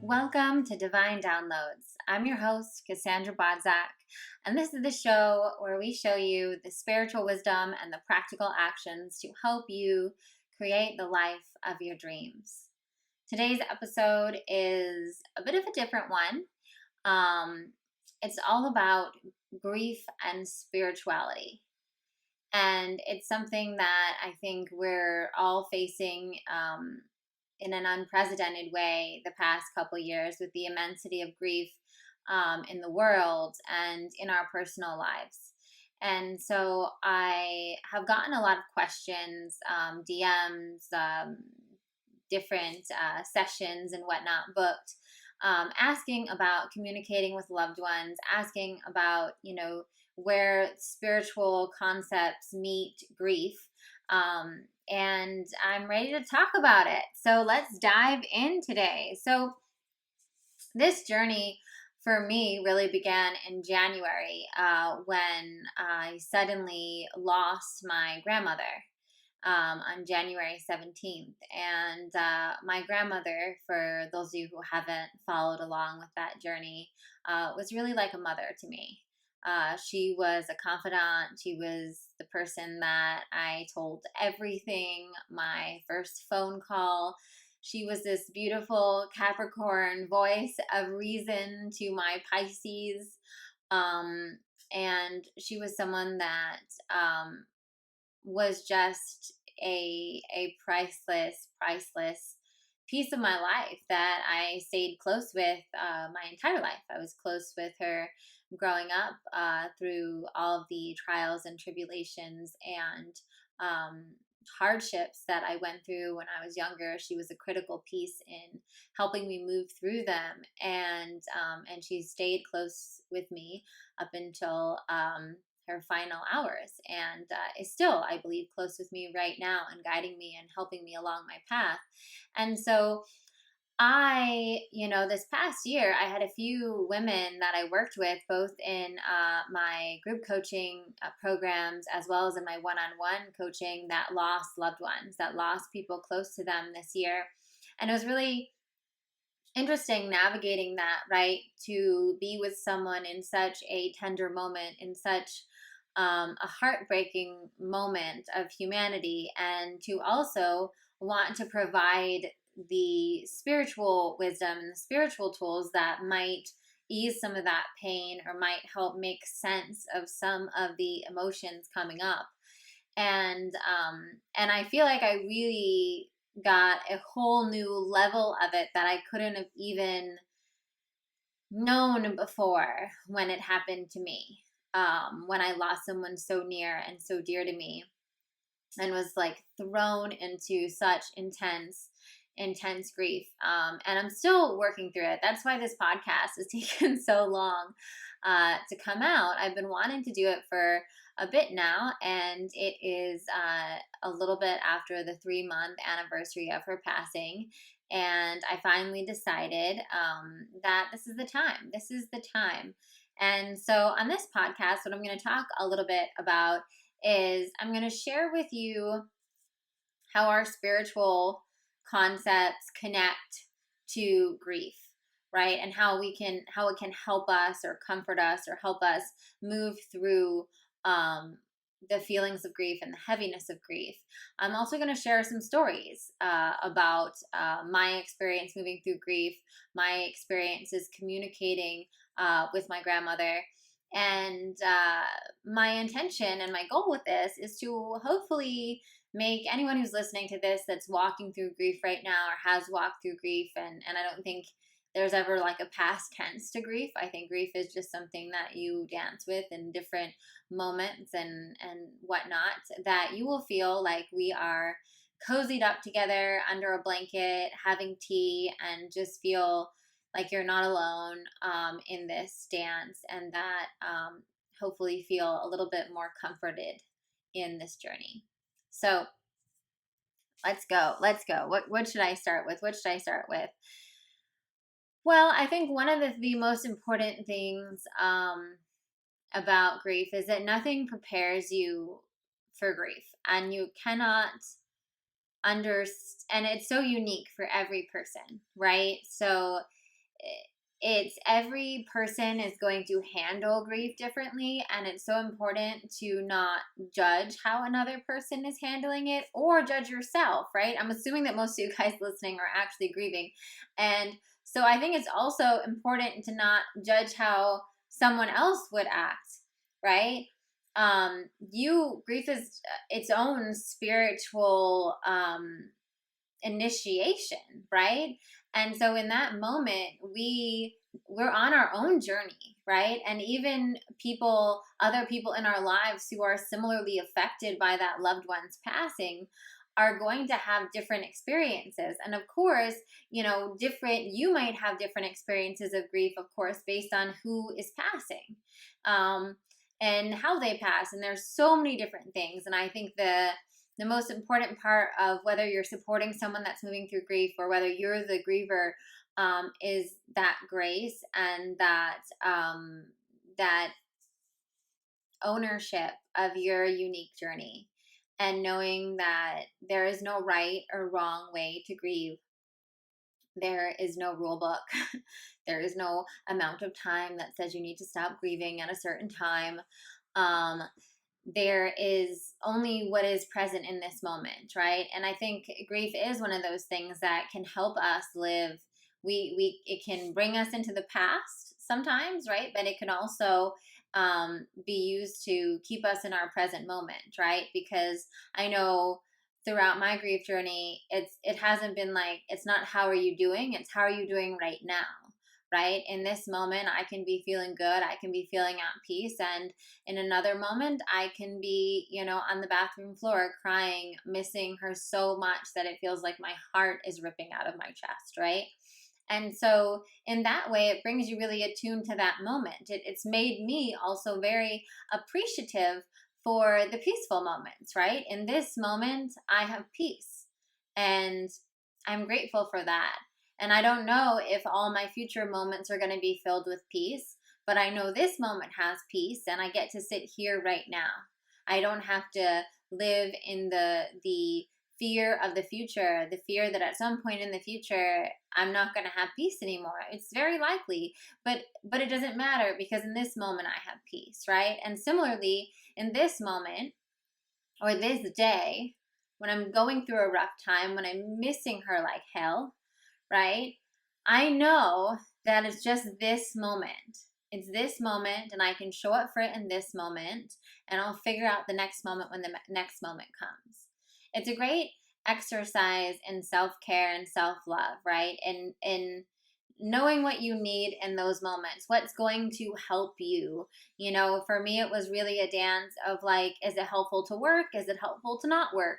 Welcome to Divine Downloads. I'm your host, Cassandra, and this is the show where we show you the spiritual wisdom and the practical actions to help you create the life of your dreams. Today's episode is a bit of a different one. It's all about grief and spirituality. And it's something that I think we're all facing in an unprecedented way the past couple years with the immensity of grief in the world and in our personal lives. And so I have gotten a lot of questions, DMs, different sessions and whatnot booked, asking about communicating with loved ones, asking about, where spiritual concepts meet grief. And I'm ready to talk about it. So let's dive in today. So this journey for me really began in January when I suddenly lost my grandmother on January 17th. And my grandmother, for those of you who haven't followed along with that journey, was really like a mother to me. She was a confidant. She was the person that I told everything, my first phone call. She was this beautiful Capricorn voice of reason to my Pisces. And she was someone that was just a priceless piece of my life that I stayed close with my entire life. I was close with her growing up through all of the trials and tribulations and hardships that I went through when I was younger. She was a critical piece in helping me move through them, and she stayed close with me up until her final hours, and is still, I believe, close with me right now and guiding me and helping me along my path. And so this past year, I had a few women that I worked with, both in my group coaching programs as well as in my one-on-one coaching, that lost loved ones, that lost people close to them this year. And it was really interesting navigating that, right? To be with someone in such a tender moment, in such a heartbreaking moment of humanity, and to also want to provide the spiritual wisdom and the spiritual tools that might ease some of that pain or might help make sense of some of the emotions coming up. And I feel like I really got a whole new level of it that I couldn't have even known before when it happened to me. When I lost someone so near and so dear to me, and was like thrown into such intense grief. And I'm still working through it. That's why this podcast has taken so long to come out. I've been wanting to do it for a bit now, and it is a little bit after the 3-month anniversary of her passing. And I finally decided that this is the time. This is the time. And so on this podcast, what I'm going to talk a little bit about is I'm going to share with you how our spiritual concepts connect to grief, right? And how it can help us or comfort us or help us move through the feelings of grief and the heaviness of grief. I'm also going to share some stories about my experience moving through grief, my experiences communicating with my grandmother. And my intention and my goal with this is to hopefully make anyone who's listening to this that's walking through grief right now or has walked through grief, and I don't think there's ever like a past tense to grief. I think grief is just something that you dance with in different moments and whatnot, that you will feel like we are cozied up together under a blanket, having tea, and just feel like you're not alone in this dance, and that hopefully feel a little bit more comforted in this journey. So let's go. What should I start with? Well, I think one of the most important things about grief is that nothing prepares you for grief, and you cannot understand, and it's so unique for every person, right? So it's every person is going to handle grief differently, and it's so important to not judge how another person is handling it or judge yourself, right? I'm assuming that most of you guys listening are actually grieving, and so I think it's also important to not judge how someone else would act, right? Grief is its own spiritual initiation, right? And so in that moment, we're on our own journey, right? And even other people in our lives who are similarly affected by that loved one's passing are going to have different experiences. And of course, you might have different experiences of grief, of course, based on who is passing. And how they pass. And there's so many different things. And I think the most important part of whether you're supporting someone that's moving through grief or whether you're the griever is that grace and that ownership of your unique journey, and knowing that there is no right or wrong way to grieve. There is no rule book. There is no amount of time that says you need to stop grieving at a certain time. There is only what is present in this moment, right? And I think grief is one of those things that can help us live. It can bring us into the past sometimes, right? But it can also be used to keep us in our present moment, right? Because I know throughout my grief journey, it hasn't been like, it's not how are you doing, it's how are you doing right now, right? In this moment, I can be feeling good, I can be feeling at peace, and in another moment, I can be, on the bathroom floor crying, missing her so much that it feels like my heart is ripping out of my chest, right? And so in that way, it brings you really attuned to that moment. It's made me also very appreciative for the peaceful moments, right? In this moment, I have peace, and I'm grateful for that. And I don't know if all my future moments are going to be filled with peace, but I know this moment has peace, and I get to sit here right now. I don't have to live in the fear of the future, the fear that at some point in the future I'm not going to have peace anymore. It's very likely, but it doesn't matter, because in this moment I have peace, right? And similarly, in this moment or this day, when I'm going through a rough time, when I'm missing her like hell, right? I know that it's just this moment. It's this moment, and I can show up for it in this moment, and I'll figure out the next moment when the next moment comes. It's a great exercise in self-care and self-love, right? And knowing what you need in those moments, what's going to help you. For me, it was really a dance of like, is it helpful to work? Is it helpful to not work?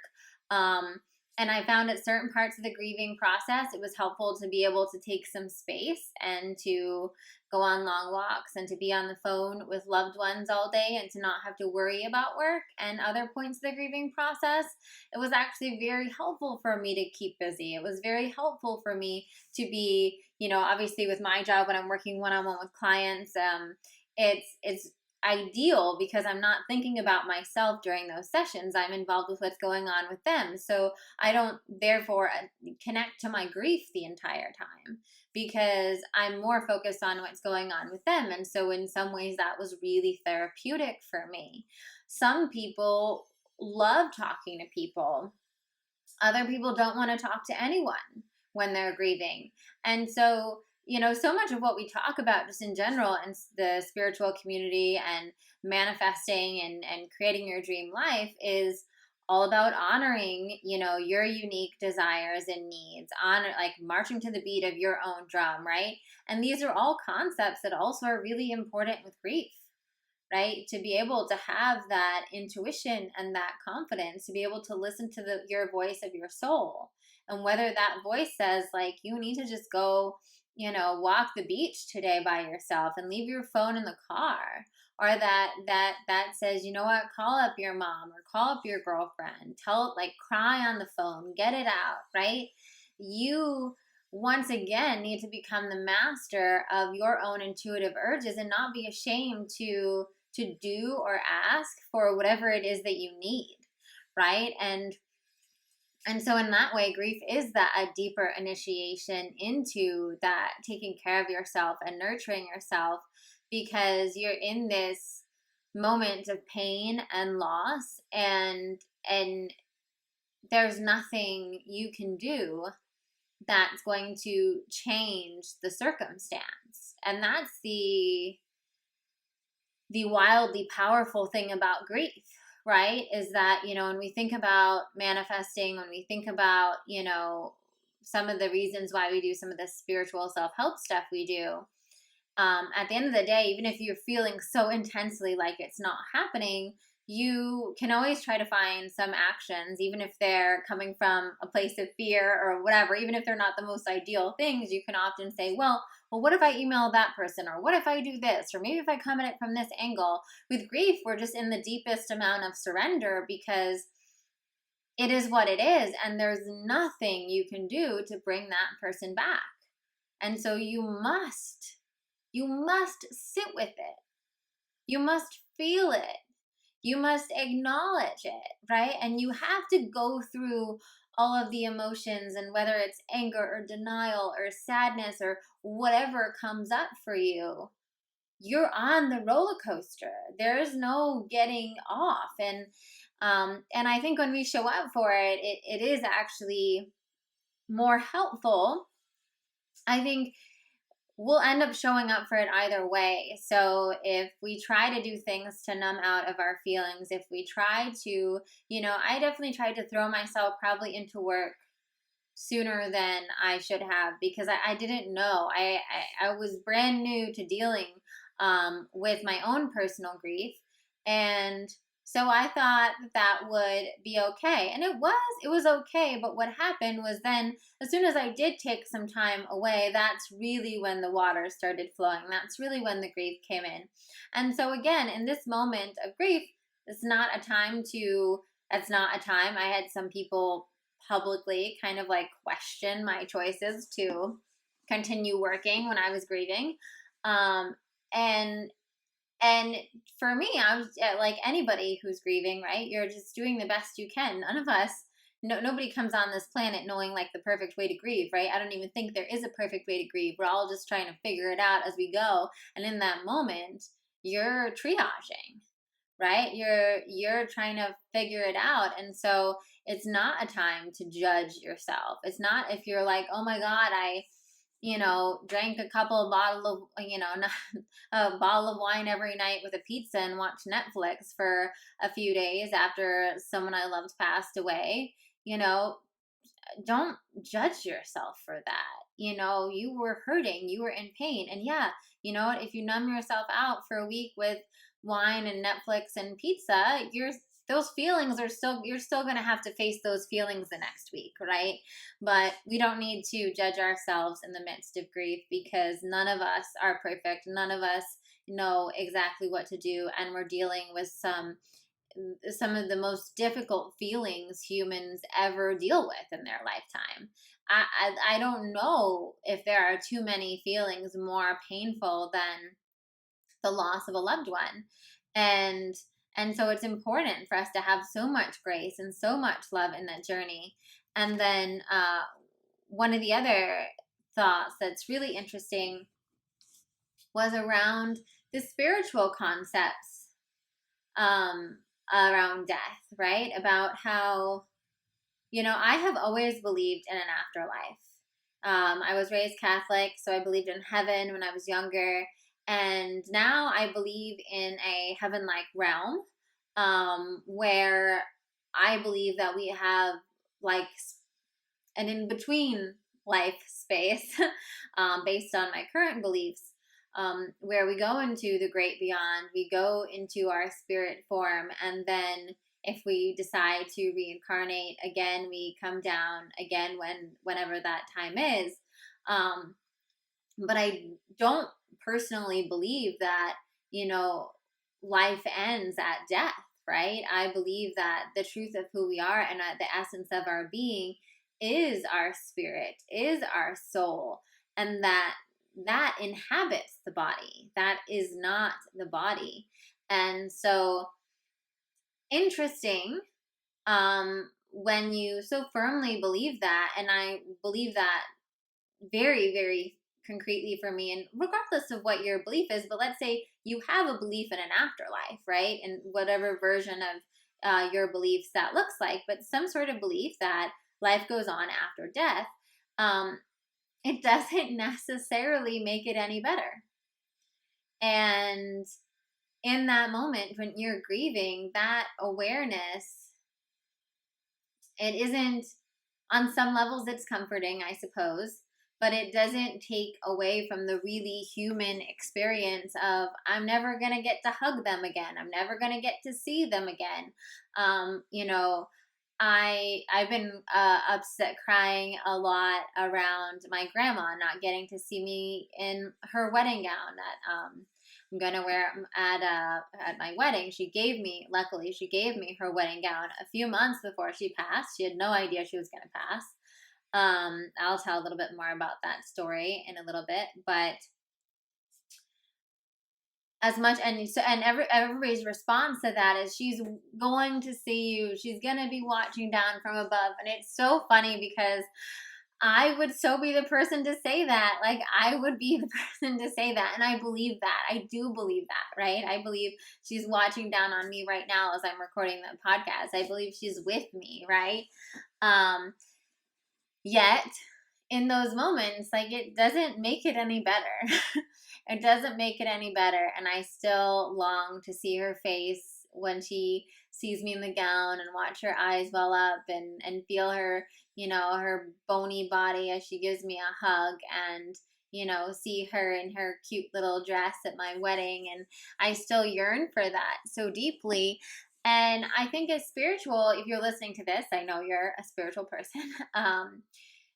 And I found at certain parts of the grieving process, it was helpful to be able to take some space and to go on long walks and to be on the phone with loved ones all day and to not have to worry about work. And other points of the grieving process, it was actually very helpful for me to keep busy. It was very helpful for me to be, obviously with my job when I'm working one-on-one with clients, it's ideal because I'm not thinking about myself during those sessions. I'm involved with what's going on with them. So I don't therefore connect to my grief the entire time, because I'm more focused on what's going on with them. And so in some ways that was really therapeutic for me. Some people love talking to people. Other people don't want to talk to anyone when they're grieving. And so so much of what we talk about just in general in the spiritual community and manifesting and creating your dream life is all about honoring, your unique desires and needs, like marching to the beat of your own drum, right? And these are all concepts that also are really important with grief, right? To be able to have that intuition and that confidence, to be able to listen to your voice of your soul. And whether that voice says like, you need to just go, walk the beach today by yourself and leave your phone in the car, or that says, you know what, call up your mom or call up your girlfriend, cry on the phone, get it out, right? You once again need to become the master of your own intuitive urges and not be ashamed to do or ask for whatever it is that you need, right? And And so in that way, grief is that a deeper initiation into that taking care of yourself and nurturing yourself, because you're in this moment of pain and loss, and there's nothing you can do that's going to change the circumstance. And that's the wildly powerful thing about grief, right? Is that, when we think about manifesting, when we think about, some of the reasons why we do some of the spiritual self-help stuff we do, at the end of the day, even if you're feeling so intensely like it's not happening, you can always try to find some actions, even if they're coming from a place of fear or whatever, even if they're not the most ideal things. You can often say, well, what if I email that person? Or what if I do this? Or maybe if I come at it from this angle. With grief, we're just in the deepest amount of surrender, because it is what it is, and there's nothing you can do to bring that person back. And so you must sit with it. You must feel it. You must acknowledge it, right? And you have to go through all of the emotions, and whether it's anger or denial or sadness or whatever comes up for you, you're on the roller coaster. There's no getting off. And I think when we show up for it, it is actually more helpful. I think we'll end up showing up for it either way. So if we try to do things to numb out of our feelings, if we try to, I definitely tried to throw myself probably into work sooner than I should have, because I didn't know. I was brand new to dealing with my own personal grief. And so I thought that would be okay. And it was okay. But what happened was, then as soon as I did take some time away, that's really when the water started flowing. That's really when the grief came in. And so again, in this moment of grief, it's not a time. I had some people publicly kind of like question my choices to continue working when I was grieving. And for me, I was like anybody who's grieving, right? You're just doing the best you can. None of us, nobody comes on this planet knowing like the perfect way to grieve, right? I don't even think there is a perfect way to grieve. We're all just trying to figure it out as we go. And in that moment, you're triaging, right? You're trying to figure it out. And so it's not a time to judge yourself. It's not if you're like, oh my God, I drank a couple of a bottle of wine every night with a pizza and watched Netflix for a few days after someone I loved passed away. Don't judge yourself for that. You were hurting, you were in pain. And yeah, if you numb yourself out for a week with wine and Netflix and pizza, those feelings you're still going to have to face those feelings the next week, right? But we don't need to judge ourselves in the midst of grief, because none of us are perfect. None of us know exactly what to do, and we're dealing with some of the most difficult feelings humans ever deal with in their lifetime. I don't know if there are too many feelings more painful than the loss of a loved one. And so it's important for us to have so much grace and so much love in that journey. And then one of the other thoughts that's really interesting was around the spiritual concepts around death, right? About how, I have always believed in an afterlife. I was raised Catholic, so I believed in heaven when I was younger. And now I believe in a heaven-like realm, where I believe that we have like an in-between life space, based on my current beliefs, where we go into the great beyond, we go into our spirit form, and then if we decide to reincarnate again, we come down again whenever that time is. But I don't personally believe that, life ends at death, right? I believe that the truth of who we are and the essence of our being is our spirit, is our soul, and that inhabits the body. That is not the body. And so, interesting, when you so firmly believe that, and I believe that very, very concretely for me, and regardless of what your belief is, but let's say you have a belief in an afterlife, right? And whatever version of your beliefs that looks like, but some sort of belief that life goes on after death, um, it doesn't necessarily make it any better. And in that moment when you're grieving, that awareness, it isn't, on some levels it's comforting, I suppose, but it doesn't take away from the really human experience of, I'm never going to get to hug them again, I'm never going to get to see them again. You know, I've been upset, crying a lot around my grandma not getting to see me in her wedding gown that I'm gonna wear at my wedding. Luckily, she gave me her wedding gown a few months before she passed. She had no idea she was gonna pass. I'll tell a little bit more about that story in a little bit, but as much, and everybody's response to that is, she's going to see you, she's going to be watching down from above. And it's so funny because I would so be the person to say that. Like, I would be the person to say that, and I believe that. I do believe that, right? I believe she's watching down on me right now as I'm recording the podcast. I believe she's with me, right? Yet in those moments, like, it doesn't make it any better. It doesn't make it any better. And I still long to see her face when she sees me in the gown, and watch her eyes well up, and feel her, her bony body as she gives me a hug, and, see her in her cute little dress at my wedding. And I still yearn for that so deeply. And I think as spiritual, if you're listening to this, I know you're a spiritual person.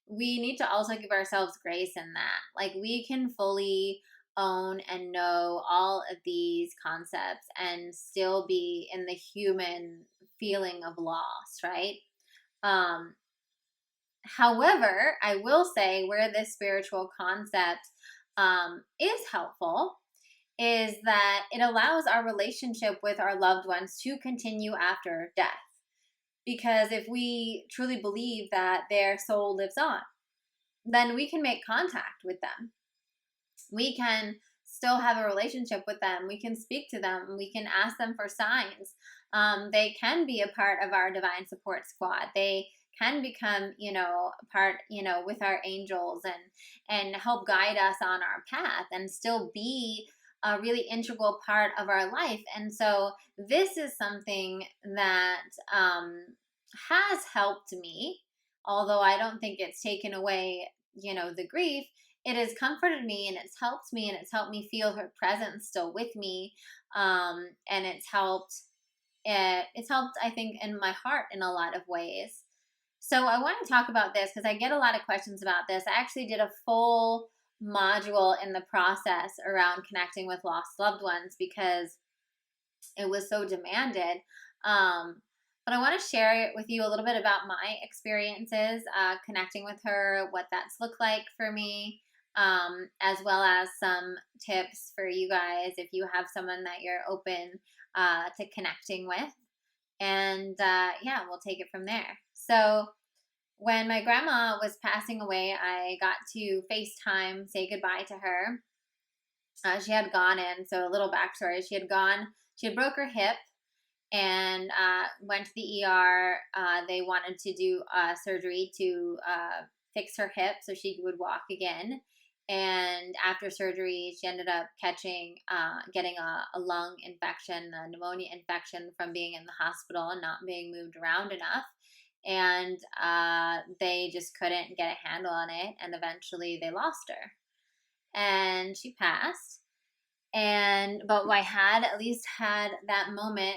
We need to also give ourselves grace in that. Like, we can fully own and know all of these concepts and still be in the human feeling of loss, right? However, I will say where this spiritual concept is helpful is that it allows our relationship with our loved ones to continue after death. Because if we truly believe that their soul lives on, then we can make contact with them. We can still have a relationship with them. We can speak to them. We can ask them for signs. They can be a part of our divine support squad. They can become, part, with our angels, and help guide us on our path, and still be a really integral part of our life. And so this is something that has helped me, although I don't think it's taken away, the grief. It has comforted me, and it's helped me, and it's helped me feel her presence still with me. And it's helped, I think, in my heart in a lot of ways. So I want to talk about this because I get a lot of questions about this. I actually did a full module in the process around connecting with lost loved ones because it was so demanded. But I want to share with you a little bit about my experiences connecting with her, what that's looked like for me, as well as some tips for you guys if you have someone that you're open to connecting with. And we'll take it from there. So when my grandma was passing away, I got to FaceTime, say goodbye to her. She had gone in, so a little backstory. She had broke her hip and went to the ER. They wanted to do surgery to fix her hip so she would walk again. And after surgery, she ended up getting a lung infection, a pneumonia infection from being in the hospital and not being moved around enough. And they just couldn't get a handle on it. And eventually they lost her. And she passed. But I had at least had that moment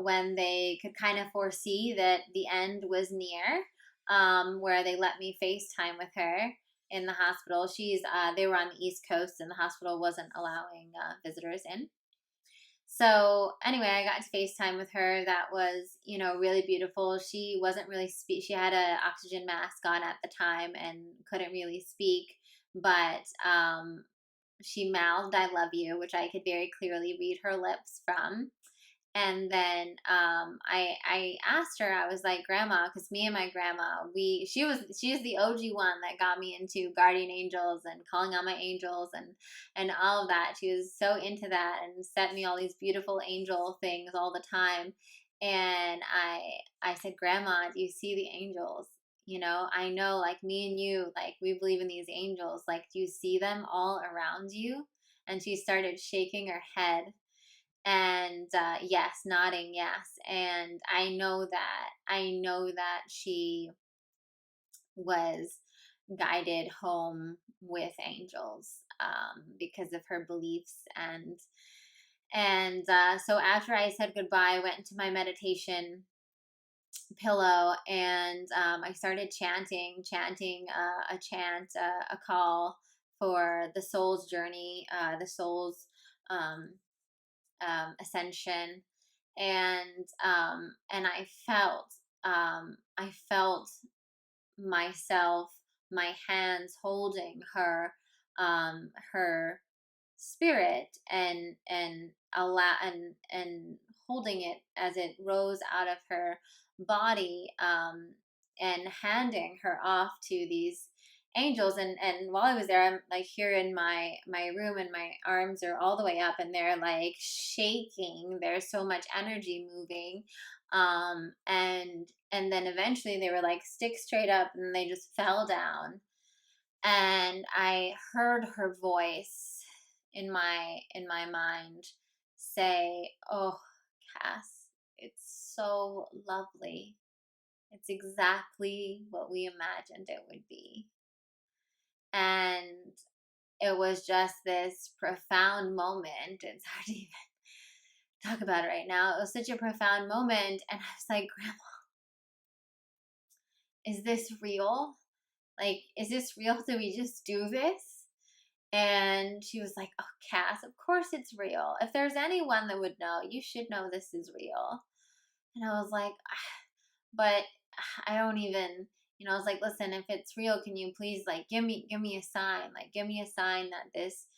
when they could kind of foresee that the end was near, where they let me FaceTime with her in the hospital. They were on the East Coast, and the hospital wasn't allowing visitors in. So anyway, I got to FaceTime with her. That was, really beautiful. She wasn't really she had an oxygen mask on at the time and couldn't really speak, but she mouthed, "I love you," which I could very clearly read her lips from. And then I asked her, I was like, Grandma, because me and my grandma, she's the OG one that got me into guardian angels and calling on my angels and all of that. She was so into that and sent me all these beautiful angel things all the time. And I said, Grandma, do you see the angels? I know, like me and you, like we believe in these angels. Like, do you see them all around you? And she started shaking her head and yes, nodding yes. And I know that she was guided home with angels, because of her beliefs. And so after I said goodbye, I went into my meditation pillow, and I started chanting a chant, a call for the soul's journey, the soul's um, ascension. And I felt myself, my hands holding her spirit, and allow and holding it as it rose out of her body, and handing her off to these angels. And while I was there, I'm like here in my room, and my arms are all the way up, and they're like shaking. There's so much energy moving. And then eventually they were like, stick straight up, and they just fell down. And I heard her voice in my mind say, "Oh, Cass, it's so lovely. It's exactly what we imagined it would be." And it was just this profound moment. It's hard to even talk about it right now. It was such a profound moment, and I was like, Grandma, is this real? Like, is this real? Do we just do this? And she was like, "Oh, Cass, of course it's real. If there's anyone that would know, you should know this is real." And I was like, but I don't even, I was like, "Listen, if it's real, can you please like give me a sign, like give me a sign that this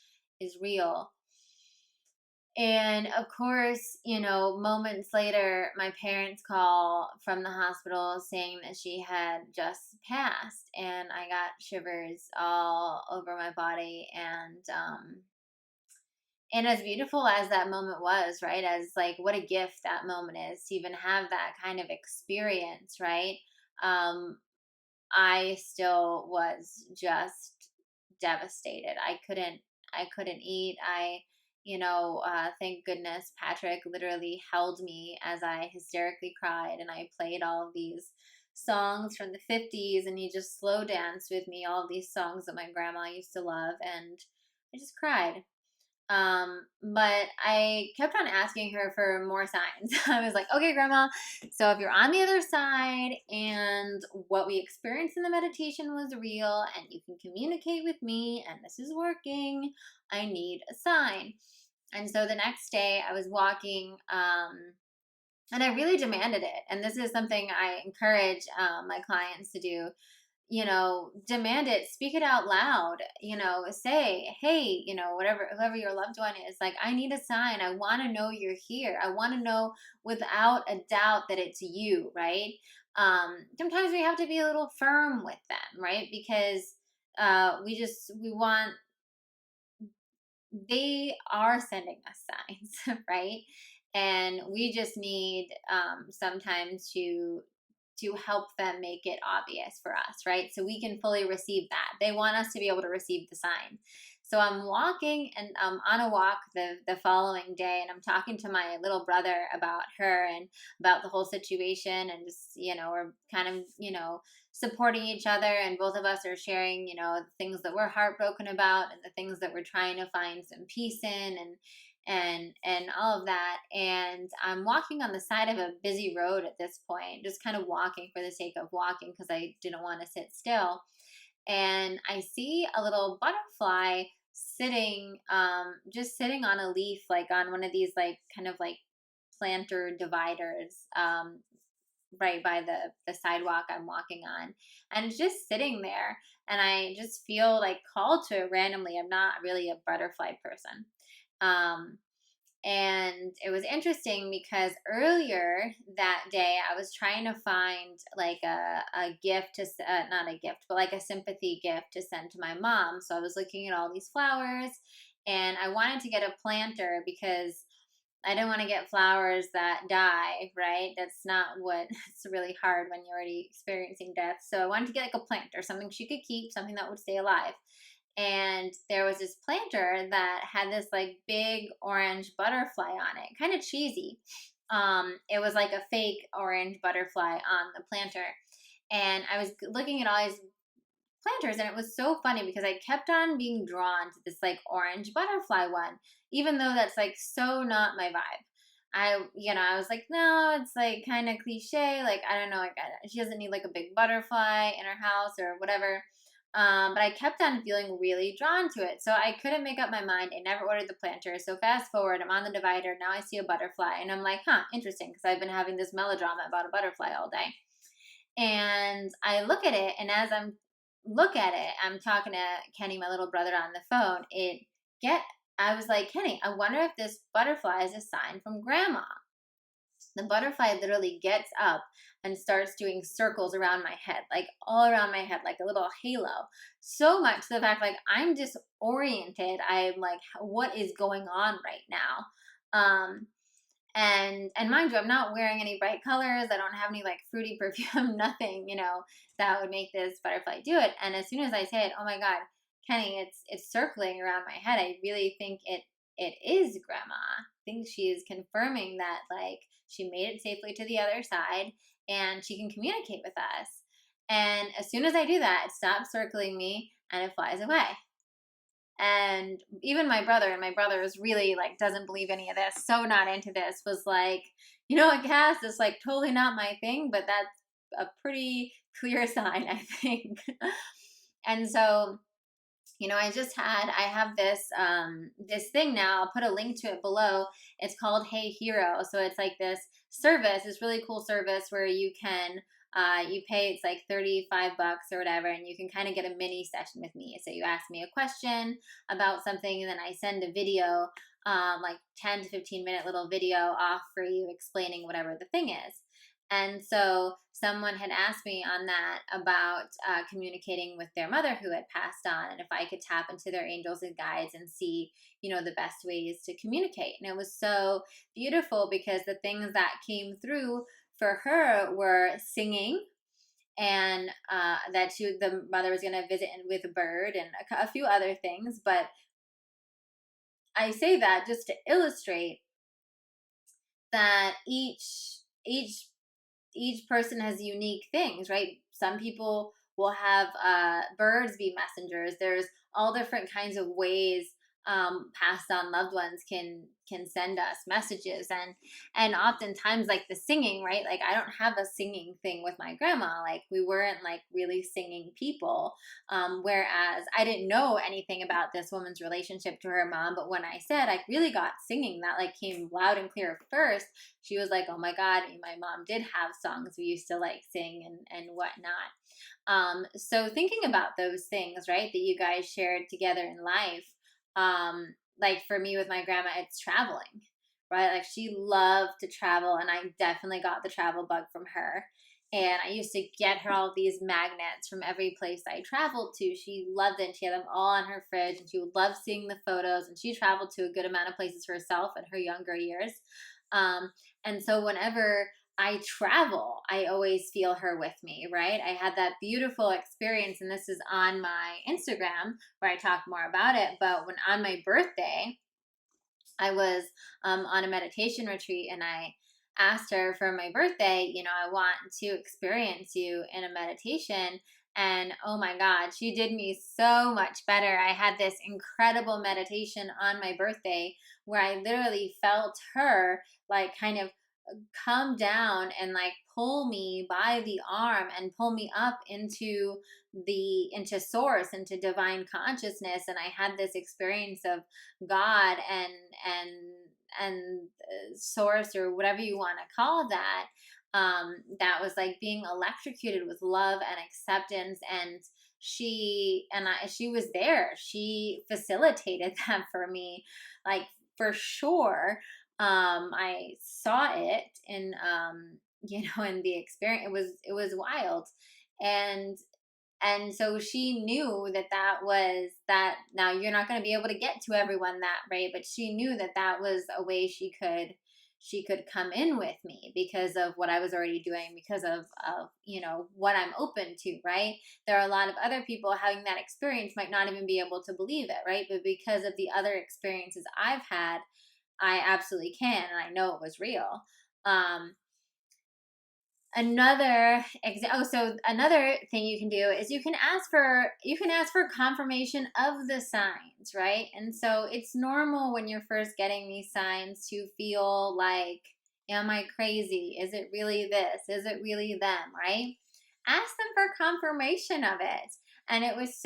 is real." And of course, moments later, my parents call from the hospital saying that she had just passed, and I got shivers all over my body. And as beautiful as that moment was, right? As like what a gift that moment is to even have that kind of experience, right? Um, I still was just devastated. I couldn't eat. Thank goodness Patrick literally held me as I hysterically cried, and I played all of these songs from the 50s, and he just slow danced with me, all of these songs that my grandma used to love, and I just cried. But I kept on asking her for more signs. I was like, "Okay, Grandma, so if you're on the other side and what we experienced in the meditation was real and you can communicate with me and this is working, I need a sign." And so the next day I was walking, and I really demanded it. And this is something I encourage my clients to do. Demand it, speak it out loud, say, "Hey, whatever, whoever your loved one is, like, I need a sign. I want to know you're here. I want to know without a doubt that it's you," right? Sometimes we have to be a little firm with them, right? Because we want, they are sending us signs, right? And we just need, sometimes to help them make it obvious for us, right? So we can fully receive that. They want us to be able to receive the sign. So I'm walking, and I'm on a walk the following day, and I'm talking to my little brother about her and about the whole situation, and just, we're kind of, supporting each other, and both of us are sharing, the things that we're heartbroken about and the things that we're trying to find some peace in, and all of that. And I'm walking on the side of a busy road at this point, just kind of walking for the sake of walking because I didn't want to sit still. And I see a little butterfly sitting, just sitting on a leaf, like on one of these like kind of like planter dividers, right by the sidewalk I'm walking on, and it's just sitting there. And I just feel like called to it randomly. I'm not really a butterfly person. Um, And it was interesting because earlier that day, I was trying to find like a gift to, not a gift, but like a sympathy gift to send to my mom. So I was looking at all these flowers, and I wanted to get a planter because I didn't want to get flowers that die, right? That's not what, it's really hard when you're already experiencing death. So I wanted to get like a planter, something she could keep, something that would stay alive. And there was this planter that had this like big orange butterfly on it, kind of cheesy. It was like a fake orange butterfly on the planter. And I was looking at all these planters, and it was so funny because I kept on being drawn to this like orange butterfly one, even though that's like so not my vibe. I was like, no, it's like kind of cliche. Like, I don't know, like, she doesn't need like a big butterfly in her house or whatever. But I kept on feeling really drawn to it. So I couldn't make up my mind. I never ordered the planter. So fast forward, I'm on the divider. Now I see a butterfly, and I'm like, huh, interesting, because I've been having this melodrama about a butterfly all day. And I look at it, and as I'm talking to Kenny, my little brother, on the phone. I was like, Kenny, I wonder if this butterfly is a sign from Grandma. The butterfly literally gets up and starts doing circles around my head, like all around my head, like a little halo. So much to the fact, like, I'm disoriented. I'm like, what is going on right now? And mind you, I'm not wearing any bright colors. I don't have any like fruity perfume, nothing, that would make this butterfly do it. And as soon as I say it, oh my God, Kenny, it's circling around my head. I really think it is Grandma. I think she is confirming that like she made it safely to the other side and she can communicate with us. And as soon as I do that, it stops circling me and it flies away. And even my brother, and my brother is really like doesn't believe any of this, so not into this, was like, you know what, Cass, it's like totally not my thing, but that's a pretty clear sign, I think. And so, I have this thing now. I'll put a link to it below. It's called Hey Hero. So it's like this really cool service where you can you pay, it's like $35 or whatever, and you can kind of get a mini session with me. So you ask me a question about something, and then I send a video, like 10 to 15 minute little video off for you explaining whatever the thing is. And so someone had asked me on that about communicating with their mother who had passed on, and if I could tap into their angels and guides and see, the best ways to communicate. And it was so beautiful because the things that came through for her were singing, and that the mother was going to visit with a bird and a few other things. But I say that just to illustrate that each person has unique things, right? Some people will have birds be messengers. There's all different kinds of ways passed on loved ones can send us messages, and oftentimes like the singing, right? Like, I don't have a singing thing with my grandma. Like, we weren't like really singing people, whereas I didn't know anything about this woman's relationship to her mom, but when I said I really got singing, that like came loud and clear first. She was like, oh my God, my mom did have songs we used to like sing and whatnot. So thinking about those things, right, that you guys shared together in life, like for me with my grandma, it's traveling, right? Like, she loved to travel, and I definitely got the travel bug from her. And I used to get her all these magnets from every place I traveled to. She loved it. She had them all on her fridge, and she would love seeing the photos. And she traveled to a good amount of places herself in her younger years. And so whenever I travel, I always feel her with me, right? I had that beautiful experience, and this is on my Instagram where I talk more about it. But when on my birthday, I was on a meditation retreat, and I asked her for my birthday, I want to experience you in a meditation. And oh my God, she did me so much better. I had this incredible meditation on my birthday where I literally felt her like kind of come down and like pull me by the arm and pull me up into source, into divine consciousness. And I had this experience of God and source, or whatever you want to call that, that was like being electrocuted with love and acceptance. And she was there. She facilitated that for me, like, for sure, I saw it in, in the experience. It was wild. And so she knew that that. Now you're not going to be able to get to everyone that way, but she knew that that was a way she could come in with me because of what I was already doing, because of what I'm open to, right? There are a lot of other people having that experience might not even be able to believe it, right? But because of the other experiences I've had, I absolutely can, and I know it was real. Um, so another thing you can do is you can ask for confirmation of the signs, right? And so it's normal when you're first getting these signs to feel like, am I crazy? Is it really this? Is it really them, right? Ask them for confirmation of it. And I was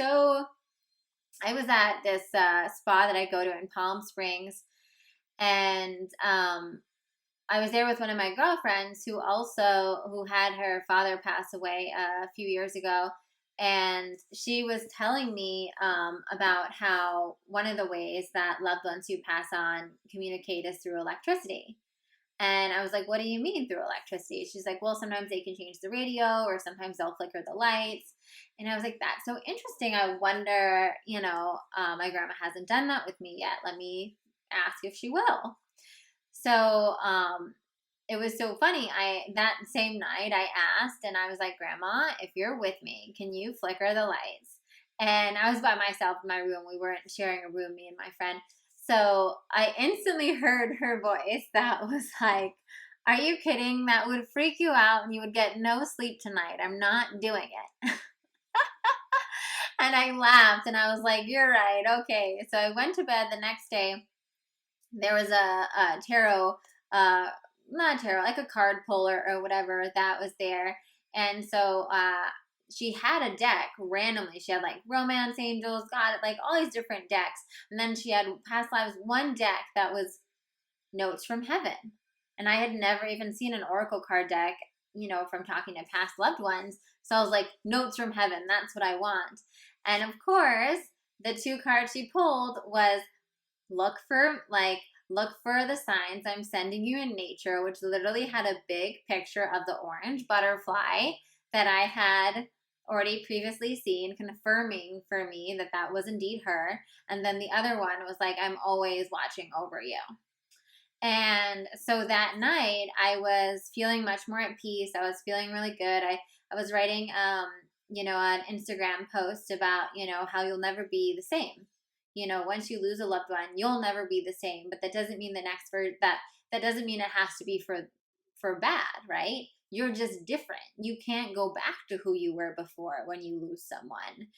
at this spa that I go to in Palm Springs, and I was there with one of my girlfriends who had her father pass away a few years ago, and she was telling me about how one of the ways that loved ones who pass on communicate is through electricity. And I was like, "What do you mean through electricity?" She's like, "Well, sometimes they can change the radio, or sometimes they'll flicker the lights." And I was like, "That's so interesting. I wonder, my grandma hasn't done that with me yet. Let me ask if she will." So it was so funny. That same night I asked, and I was like, "Grandma, if you're with me, can you flicker the lights?" And I was by myself in my room. We weren't sharing a room, me and my friend. So I instantly heard her voice that was like, "Are you kidding? That would freak you out and you would get no sleep tonight. I'm not doing it." And I laughed and I was like, "You're right. Okay." So I went to bed the next day. There was a tarot, not tarot, like a card puller or whatever that was there. And so she had a deck randomly. She had like romance angels, God, like all these different decks. And then she had past lives, one deck that was notes from heaven. And I had never even seen an oracle card deck, from talking to past loved ones. So I was like, notes from heaven, that's what I want. And of course, the two cards she pulled was look for the signs I'm sending you in nature, which literally had a big picture of the orange butterfly that I had already previously seen, confirming for me that that was indeed her. And then the other one was like, I'm always watching over you. And so that night I was feeling much more at peace. I was feeling really good. I was writing an Instagram post about, how you'll never be the same. Once you lose a loved one, you'll never be the same. But that doesn't mean that doesn't mean it has to be for bad, right? You're just different. You can't go back to who you were before when you lose someone.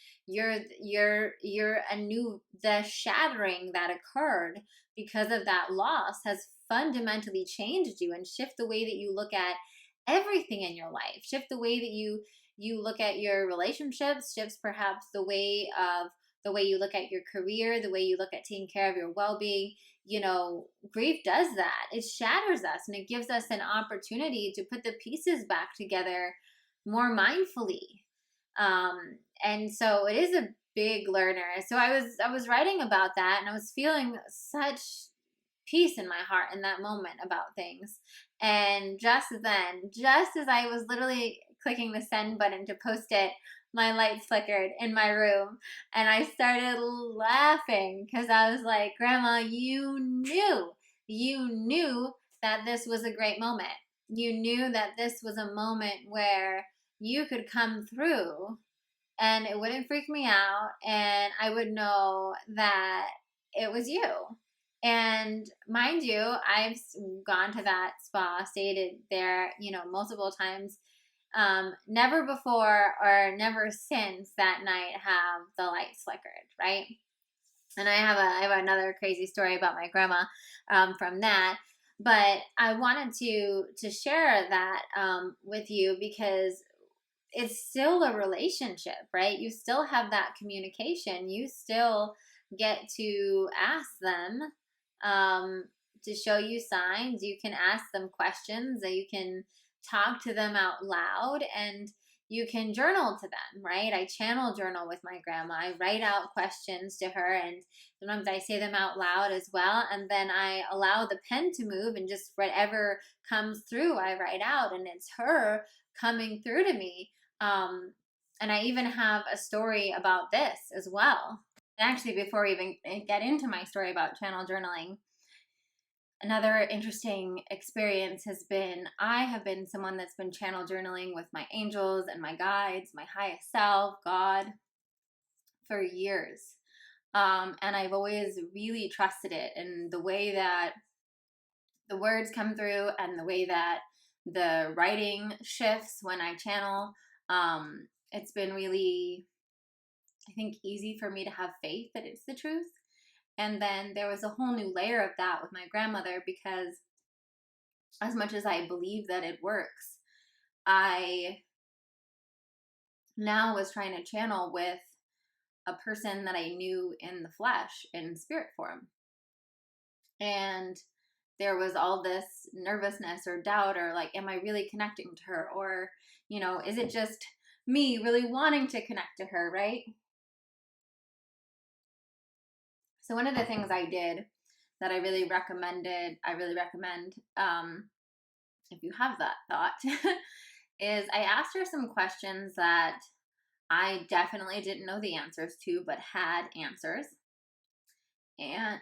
The shattering that occurred because of that loss has fundamentally changed you and shift the way that you look at everything in your life. Shift the way that you look at your relationships, shifts perhaps the way you look at your career, the way you look at taking care of your well-being. Grief does that. It shatters us and it gives us an opportunity to put the pieces back together more mindfully. And so it is a big learner. So I was writing about that, and I was feeling such peace in my heart in that moment about things. And just as I was literally clicking the send button to post it, my lights flickered in my room, and I started laughing because I was like, "Grandma, you knew that this was a great moment. You knew that this was a moment where you could come through and it wouldn't freak me out, and I would know that it was you." And mind you, I've gone to that spa, stayed there, multiple times. Never before or never since that night have the lights flickered, right? And I have another crazy story about my grandma from that. But I wanted to share that with you because it's still a relationship, right? You still have that communication. You still get to ask them to show you signs. You can ask them questions. That you can talk to them out loud, and you can journal to them, right? I channel journal with my grandma. I write out questions to her, and sometimes I say them out loud as well. And then I allow the pen to move, and just whatever comes through, I write out, and it's her coming through to me. And I even have a story about this as well. Actually, before we even get into my story about channel journaling, another interesting experience has been, I have been someone that's been channel journaling with my angels and my guides, my highest self, God, for years. And I've always really trusted it, and the way that the words come through and the way that the writing shifts when I channel. It's been really, I think, easy for me to have faith that it's the truth. And then there was a whole new layer of that with my grandmother, because as much as I believe that it works, I now was trying to channel with a person that I knew in the flesh, in spirit form. And there was all this nervousness or doubt, or like, am I really connecting to her? Or, is it just me really wanting to connect to her, right? So one of the things I did that I really recommend, if you have that thought, is I asked her some questions that I definitely didn't know the answers to, but had answers. And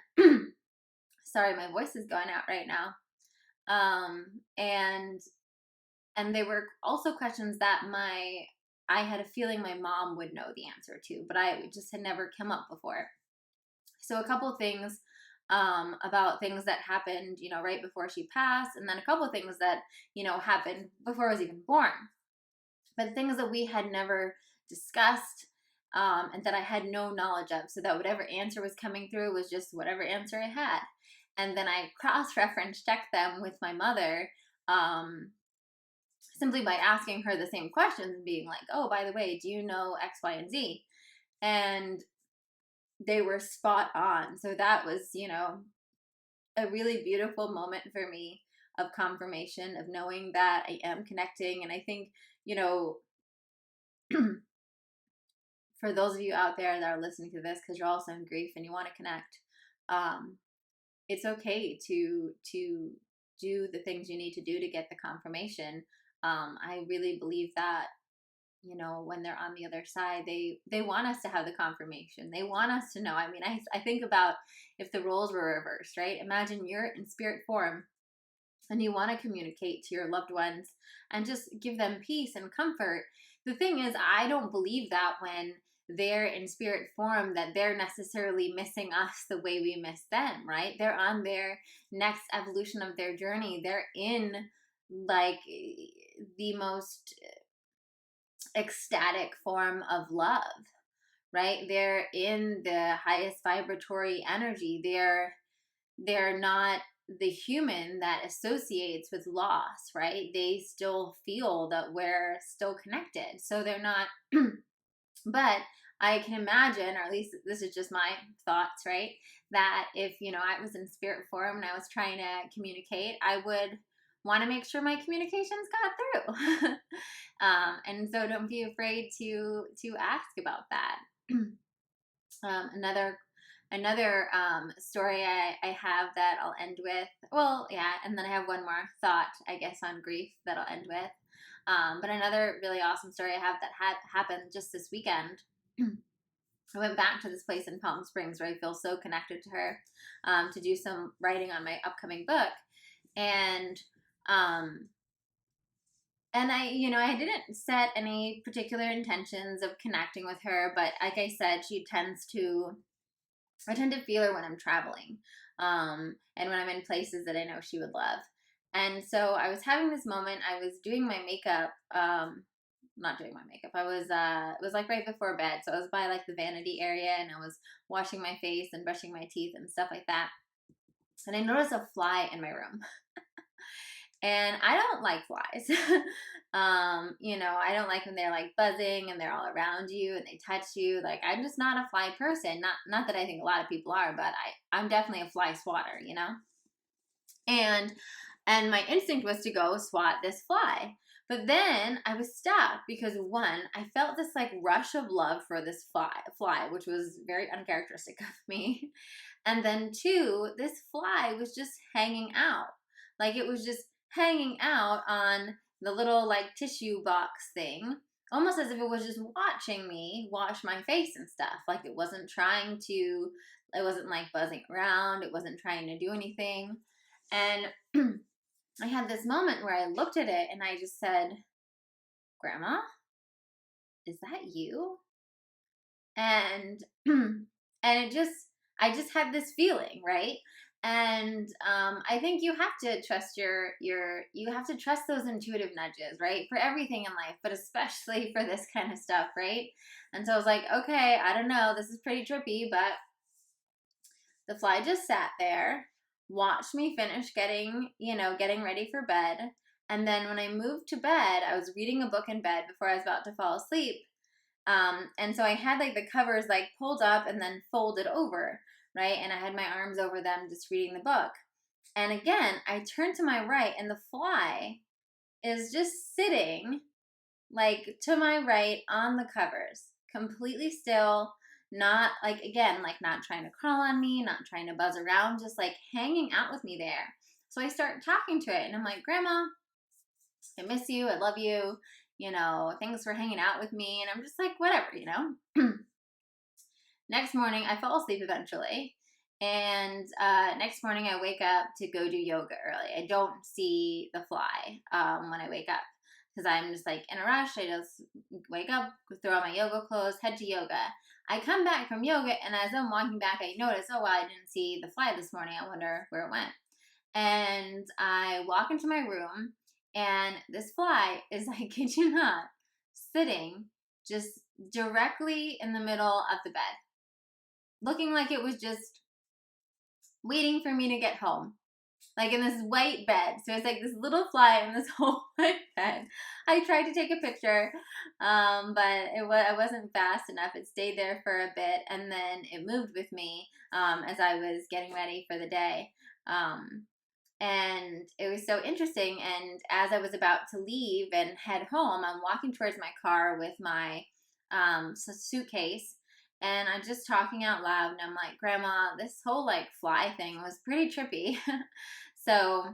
sorry, my voice is going out right now. And they were also questions that I had a feeling my mom would know the answer to, but I just had never come up before. So a couple things about things that happened, right before she passed, and then a couple things that, happened before I was even born. But things that we had never discussed, and that I had no knowledge of, so that whatever answer was coming through was just whatever answer I had. And then I cross-reference checked them with my mother, simply by asking her the same questions and being like, oh, by the way, do you know X, Y, and Z? And they were spot on. So that was, a really beautiful moment for me of confirmation, of knowing that I am connecting. And I think, for those of you out there that are listening to this, because you're also in grief and you want to connect, it's okay to do the things you need to do to get the confirmation. I really believe that, when they're on the other side, they want us to have the confirmation. They want us to know. I mean, I think about if the roles were reversed, right? Imagine you're in spirit form and you want to communicate to your loved ones and just give them peace and comfort. The thing is, I don't believe that when they're in spirit form that they're necessarily missing us the way we miss them, right? They're on their next evolution of their journey. They're in like the most ecstatic form of love, right? They're in the highest vibratory energy. They're not the human that associates with loss, right? They still feel that we're still connected. So they're not, but I can imagine, or at least this is just my thoughts, right? That if, I was in spirit form and I was trying to communicate, I would want to make sure my communications got through. And so don't be afraid to ask about that. Another story I have that I'll end with. Well, yeah, and then I have one more thought, I guess, on grief that I'll end with. But another really awesome story I have that had happened just this weekend. I went back to this place in Palm Springs where I feel so connected to her, to do some writing on my upcoming book. And I didn't set any particular intentions of connecting with her, but like I said, I tend to feel her when I'm traveling, and when I'm in places that I know she would love. And so I was having this moment. I was doing my makeup, not doing my makeup. It was like right before bed. So I was by like the vanity area, and I was washing my face and brushing my teeth and stuff like that. And I noticed a fly in my room. And I don't like flies. I don't like when they're like buzzing and they're all around you and they touch you. Like, I'm just not a fly person. Not that I think a lot of people are, but I'm definitely a fly swatter, And my instinct was to go swat this fly. But then I was stopped because one, I felt this like rush of love for this fly, which was very uncharacteristic of me. And then two, this fly was just hanging out. Like it was just hanging out on the little like tissue box thing, almost as if it was just watching me wash my face and stuff. Like it wasn't trying to, it wasn't like buzzing around, it wasn't trying to do anything. And I had this moment where I looked at it and I just said, Grandma, is that you? And and it just, I just had this feeling, right? And I think you have to trust you have to trust those intuitive nudges, right? For everything in life, but especially for this kind of stuff, right? And so I was like, okay, I don't know, this is pretty trippy, but the fly just sat there, watched me finish getting ready for bed. And then when I moved to bed, I was reading a book in bed before I was about to fall asleep. And so I had like the covers like pulled up and then folded over, right? And I had my arms over them just reading the book. And again, I turned to my right and the fly is just sitting like to my right on the covers, completely still, not like, again, like not trying to crawl on me, not trying to buzz around, just like hanging out with me there. So I start talking to it and I'm like, Grandma, I miss you, I love you, thanks for hanging out with me. And I'm just like, whatever. Next morning, I fall asleep eventually. And next morning, I wake up to go do yoga early. I don't see the fly when I wake up because I'm just like in a rush. I just wake up, throw on my yoga clothes, head to yoga. I come back from yoga, and as I'm walking back, I notice, oh, well, I didn't see the fly this morning. I wonder where it went. And I walk into my room, and this fly is, I kid you not, sitting just directly in the middle of the bed, looking like it was just waiting for me to get home, like in this white bed. So it's like this little fly in this whole white bed. I tried to take a picture, but I wasn't fast enough. It stayed there for a bit, and then it moved with me as I was getting ready for the day. And it was so interesting. And as I was about to leave and head home, I'm walking towards my car with my suitcase. And I'm just talking out loud, and I'm like, Grandma, this whole like fly thing was pretty trippy. So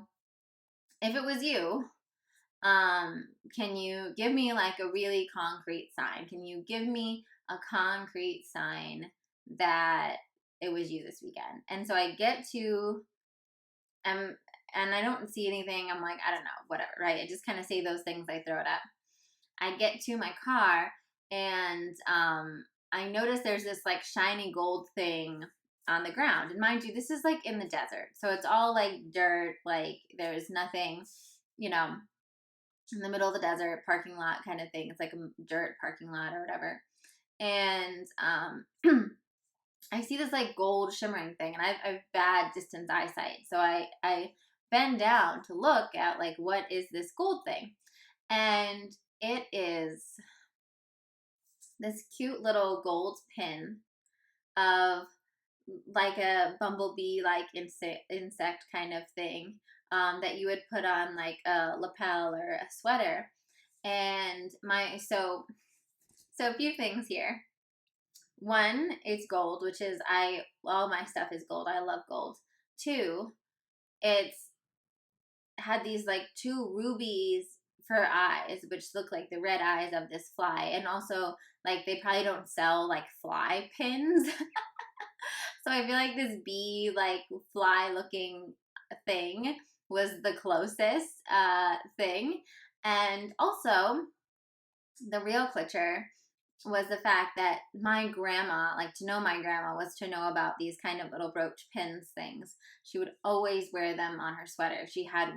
if it was you, can you give me like a really concrete sign? Can you give me a concrete sign that it was you this weekend? And so I get to, and I don't see anything. I'm like, I don't know, whatever, right? I just kind of say those things, I throw it up. I get to my car, and I notice there's this like shiny gold thing on the ground. And mind you, this is like in the desert. So it's all like dirt, like there's nothing, in the middle of the desert, parking lot kind of thing. It's like a dirt parking lot or whatever. And I see this like gold shimmering thing, and I have bad distance eyesight. So I bend down to look at like, what is this gold thing? And it is this cute little gold pin of like a bumblebee like insect kind of thing that you would put on like a lapel or a sweater. And so a few things here. One, it's gold, which is all my stuff is gold. I love gold. Two, it's had these like two rubies for eyes, which look like the red eyes of this fly. And also, like, they probably don't sell like fly pins. So I feel like this bee, like, fly looking thing was the closest thing. And also, the real clicher was the fact that my grandma, like, to know my grandma was to know about these kind of little brooch pins things. She would always wear them on her sweater. She had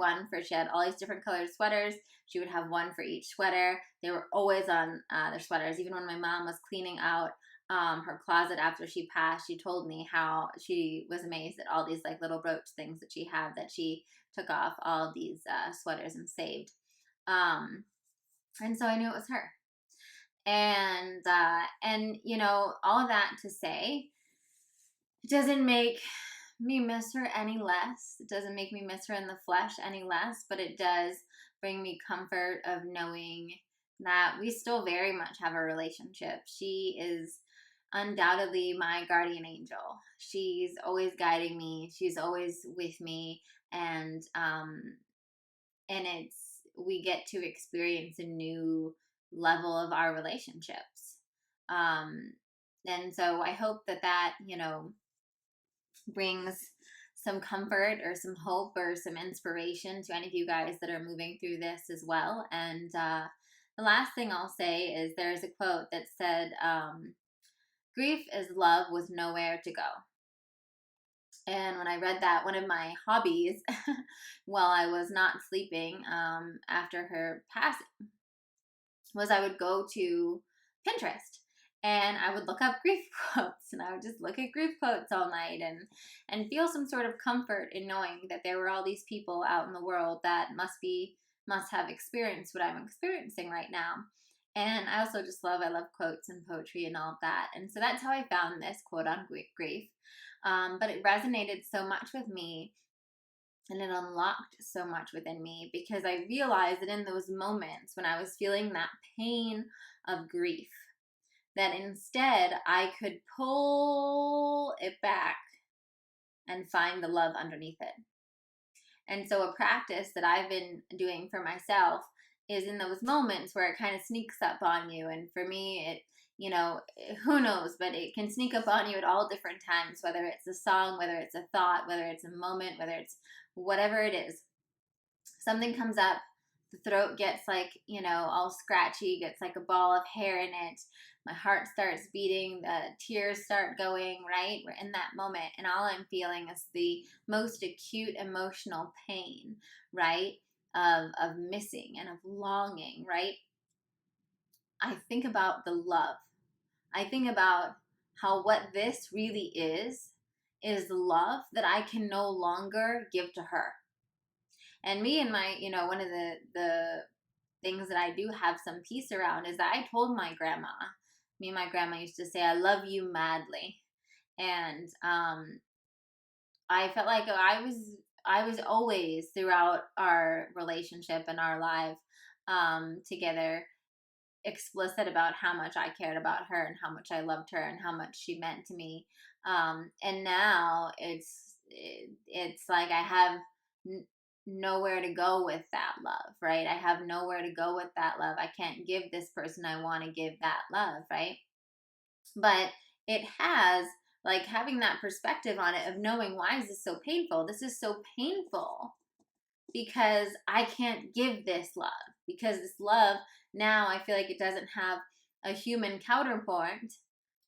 all these different colored sweaters. She would have one for each sweater. They were always on their sweaters. Even when my mom was cleaning out her closet after she passed, she told me how she was amazed at all these like little brooch things that she had, that she took off all of these sweaters and saved. And so I knew it was her. And all of that to say, it doesn't make me miss her any less. It doesn't make me miss her in the flesh any less, but it does bring me comfort of knowing that we still very much have a relationship. She is undoubtedly my guardian angel. She's always guiding me. She's always with me, and it's we get to experience a new level of our relationships. Um, and so I hope that brings some comfort or some hope or some inspiration to any of you guys that are moving through this as well. And the last thing I'll say is there's a quote that said, grief is love with nowhere to go. And when I read that, one of my hobbies while I was not sleeping after her passing was I would go to Pinterest and I would look up grief quotes, and I would just look at grief quotes all night and feel some sort of comfort in knowing that there were all these people out in the world that must have experienced what I'm experiencing right now. And I also just I love quotes and poetry and all of that. And so that's how I found this quote on grief. But it resonated so much with me, and it unlocked so much within me, because I realized that in those moments when I was feeling that pain of grief, that instead I could pull it back and find the love underneath it. And so a practice that I've been doing for myself is in those moments where it kind of sneaks up on you. And for me, it, who knows, but it can sneak up on you at all different times, whether it's a song, whether it's a thought, whether it's a moment, whether it's whatever it is. Something comes up, the throat gets all scratchy, gets like a ball of hair in it. My heart starts beating, the tears start going, right? We're in that moment, and all I'm feeling is the most acute emotional pain, right? Of missing and of longing, right? I think about the love. I think about how what this really is love that I can no longer give to her. And me and my, one of the things that I do have some peace around is that I told my grandma, me and my grandma used to say, I love you madly. And I felt like I was always, throughout our relationship and our life together, explicit about how much I cared about her and how much I loved her and how much she meant to me. And now it's like I have nowhere to go with that love, right? I have nowhere to go with that love. I can't give this person I want to give that love, right? But it has, like, having that perspective on it of knowing, why is this so painful? This is so painful because I can't give this love, because this love now I feel like it doesn't have a human counterpart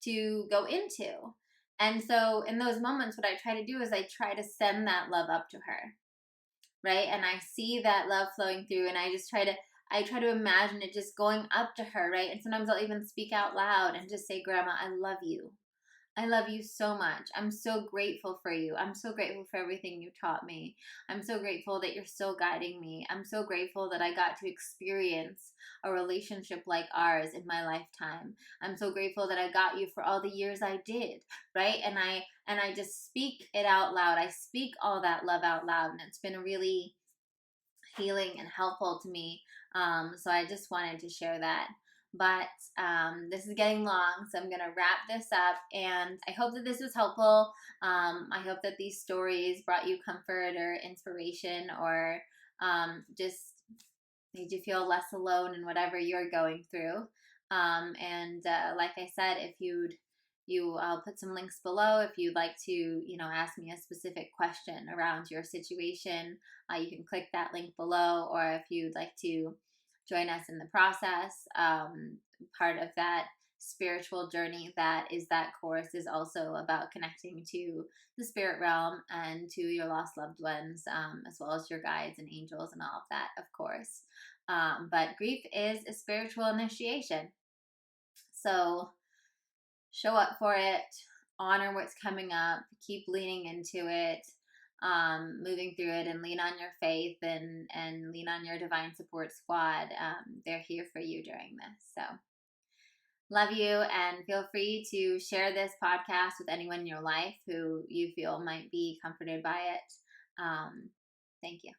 to go into. And so in those moments, what I try to do is I try to send that love up to her, right? And I see that love flowing through, and I try to imagine it just going up to her, right? And sometimes I'll even speak out loud and just say, Grandma, I love you. I love you so much. I'm so grateful for you. I'm so grateful for everything you taught me. I'm so grateful that you're still guiding me. I'm so grateful that I got to experience a relationship like ours in my lifetime. I'm so grateful that I got you for all the years I did, right? And I just speak it out loud. I speak all that love out loud, and it's been really healing and helpful to me. So I just wanted to share that. But this is getting long, so I'm going to wrap this up, and I hope that this was helpful. I hope that these stories brought you comfort or inspiration, or just made you feel less alone in whatever you're going through. And like I said, I'll put some links below if you'd like to, ask me a specific question around your situation. You can click that link below, or if you'd like to join us in the process, part of that spiritual journey that course is also about connecting to the spirit realm and to your lost loved ones, as well as your guides and angels and all of that, of course. But grief is a spiritual initiation. So show up for it, honor what's coming up, keep leaning into it, moving through it, and lean on your faith and lean on your divine support squad. They're here for you during this. So love you, and feel free to share this podcast with anyone in your life who you feel might be comforted by it. Thank you.